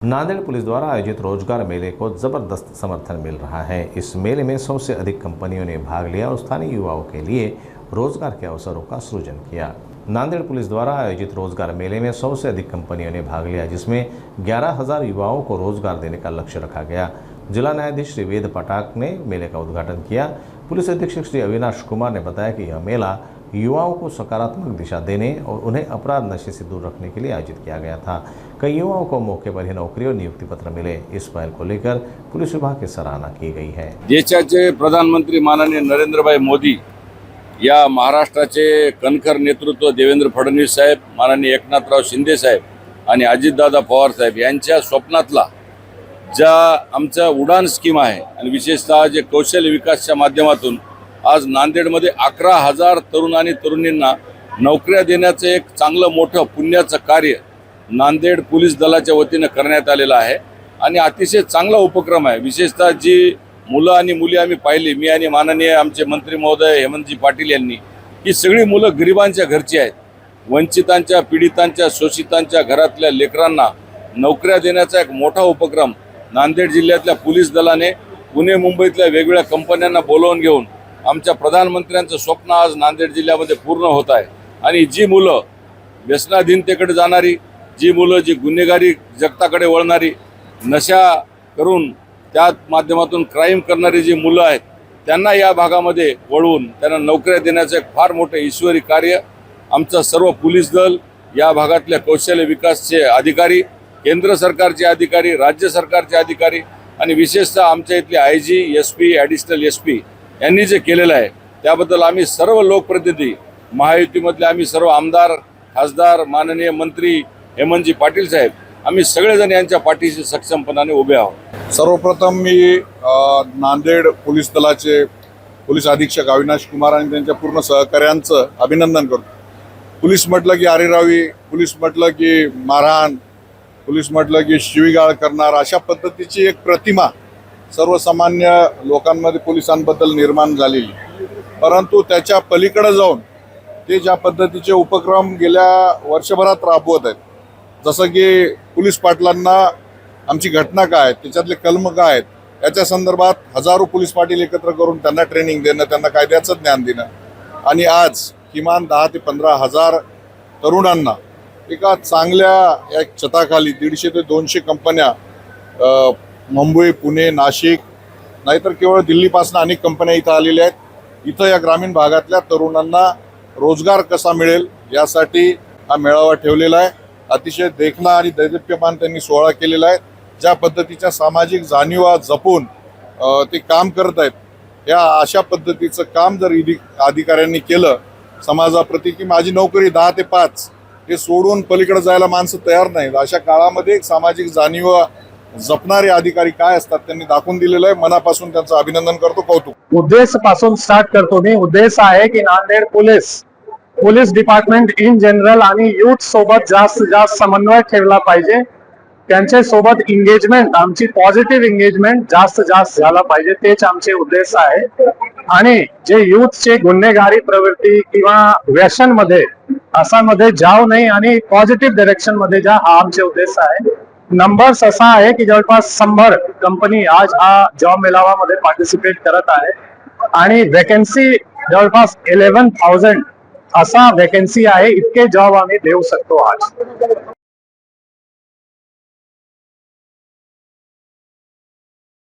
Nanded police द्वारा आयोजित रोजगार मेले को जबरदस्त समर्थन मिल रहा है। इस मेले में 100 से अधिक कंपनियों ने भाग लिया और स्थानीय युवाओं के लिए रोजगार के अवसरों का सृजन किया। नांदेड़ पुलिस द्वारा आयोजित रोजगार मेले में 100 से अधिक कंपनियों ने भाग लिया, जिसमें 11,000 युवाओं को रोजगार देने का लक्ष्य रखा गया। जिला न्यायाधीश श्री वेद पटाक ने मेले का उद्घाटन किया। पुलिस अधीक्षक श्री अविनाश कुमार ने बताया कि यह मेला युवाओं को सकारात्मक दिशा देने और उन्हें अपराध नशे से दूर रखने के लिए आयोजित किया गया था। कई युवाओं को मौके पर ही नौकरी और नियुक्ति पत्र मिले। इस पहल को लेकर पुलिस विभाग की सराहना की गई है। देशाचे प्रधानमंत्री माननीय नरेंद्रभाई मोदी या महाराष्ट्राचे कणखर नेतृत्व देवेंद्र फडणवीस साहेब, माननीय एकनाथराव शिंदे साहेब आणि अजितदादा पवार साहेब यांच्या स्वप्नातला ज्या आमचा उडान स्कीम आहे आणि विशेषतः जे कौशल्य विकासच्या माध्यमातून आज नांदेडमध्ये 11,000 तरुण आणि तरुणींना नोकऱ्या देण्याचं एक चांगलं मोठं पुण्याचं कार्य नांदेड पोलीस दलाच्या वतीने करण्यात आलेलं आहे आणि अतिशय चांगला उपक्रम आहे। विशेषतः जी मुलं आणि मुली आम्ही पाहिली, मी आणि माननीय आमचे मंत्री महोदय हेमंतजी पाटील यांनी, ही सगळी मुलं गरिबांच्या घरची आहेत। वंचितांच्या, पीडितांच्या, शोषितांच्या घरातल्या लेकरांना नोकऱ्या देण्याचा एक मोठा उपक्रम नांदेड जिल्ह्यातल्या पोलीस दलाने पुणे मुंबईतल्या वेगवेगळ्या कंपन्यांना बोलावून घेऊन आमच्या प्रधानमंत्र्यांचं स्वप्न आज नांदेड जिल्ह्यामध्ये पूर्ण होत आहे। आणि जी मुलं व्यसनाधीनतेकडे जाणारी, जी मुलं जी गुन्हेगारी जगताकडे वळणारी, नशा करून त्या माध्यमातून क्राईम करणारी जी मुलं आहेत, त्यांना या भागामध्ये वळवून त्यांना नोकऱ्या देण्याचं एक फार मोठं ईश्वरी कार्य आमचं सर्व पोलीस दल, या भागातल्या कौशल्य विकासचे अधिकारी, केंद्र सरकारचे अधिकारी, राज्य सरकारचे अधिकारी आणि विशेषतः आमच्या इथले IG, SP, ॲडिशनल SP यांनी जे केलेलं आहे त्याबद्दल आम्ही सर्व लोकप्रतिनिधी, महायुतीमधले आम्ही सर्व आमदार, खासदार, माननीय मंत्री हेमंतजी पाटील साहेब, आम्ही सगळेजण यांच्या पाठीशी सक्षमपणाने उभे आहोत। सर्वप्रथम मी नांदेड पोलीस दलाचे पोलीस अधीक्षक अविनाश कुमार आणि त्यांच्या पूर्ण सहकार्यांचं अभिनंदन करतो। पोलीस म्हटलं की अरेरावी, पोलीस म्हटलं की मारहाण, पोलीस म्हटलं की शिवीगाळ करणार, अशा पद्धतीची एक प्रतिमा सर्वसामान्य लोकांमध्ये पोलिसांबद्दल निर्माण झालेली। परंतु त्याच्या पलीकडे जाऊन ते ज्या पद्धतीचे उपक्रम गेल्या वर्षभरात राबवत आहेत, जसं की पोलीस पाटलांना आमची घटना काय आहे, त्याच्यातले कलम काय आहेत, याच्या संदर्भात हजारो पोलीस पाटील एकत्र करून त्यांना ट्रेनिंग देणं, त्यांना कायद्याचं ज्ञान देणं आणि आज किमान 10 ते 15,000 तरुणांना एका चांगल्या एक छताखाली 150 ते 200 कंपन्या, मुंबई, पुणे, नाशिक, नाहीतर केवळ दिल्लीपासून अनेक कंपन्या इथं आलेल्या आहेत। इथं या ग्रामीण भागातल्या तरुणांना रोजगार कसा मिळेल यासाठी हा मेळावा ठेवलेला आहे। अतिशय देखणा आणि दैदिप्यमान त्यांनी सोहळा केलेला आहे। ज्या पद्धतीच्या सामाजिक जाणीवा जपून ते काम करत आहेत, या अशा पद्धतीचं काम जर अधिकाऱ्यांनी केलं समाजाप्रती की माझी नोकरी 10 ते 5 हे सोडून पलीकडे जायला माणसं तयार नाहीत, अशा काळामध्ये एक सामाजिक जाणीवा जपणारे अधिकारी काय असतात त्यांनी दाखवून दिलेलं आहे। मनापासून त्यांचं अभिनंदन करतो, कौतुक। उद्देश पासून स्टार्ट करतो मी। उद्देश आहे की Nanded police department in general आणि युथ सोबत जास्त समन्वय ठेवला पाहिजे। त्यांच्या सोबत एंगेजमेंट, आमची पॉझिटिव्ह एंगेजमेंट जास्त झाला पाहिजे, तेच आमचे उद्देश आहे। आणि जे युथचे गुन्हेगारी प्रवृत्ती किंवा व्यसन मध्ये असामध्ये जाऊ नये आणि पॉझिटिव्ह डायरेक्शन मध्ये जा, हा आमचे उद्देश आहे। नंबर्स असा आहे की जवळपास 100 कंपनी आज हा जॉब मेळाव्यामध्ये पार्टिसिपेट करत आहे आणि वॅकन्सी जवळपास 11,000 असा वॅकन्सी आहे। इतके जॉब आम्ही देऊ शकतो आज।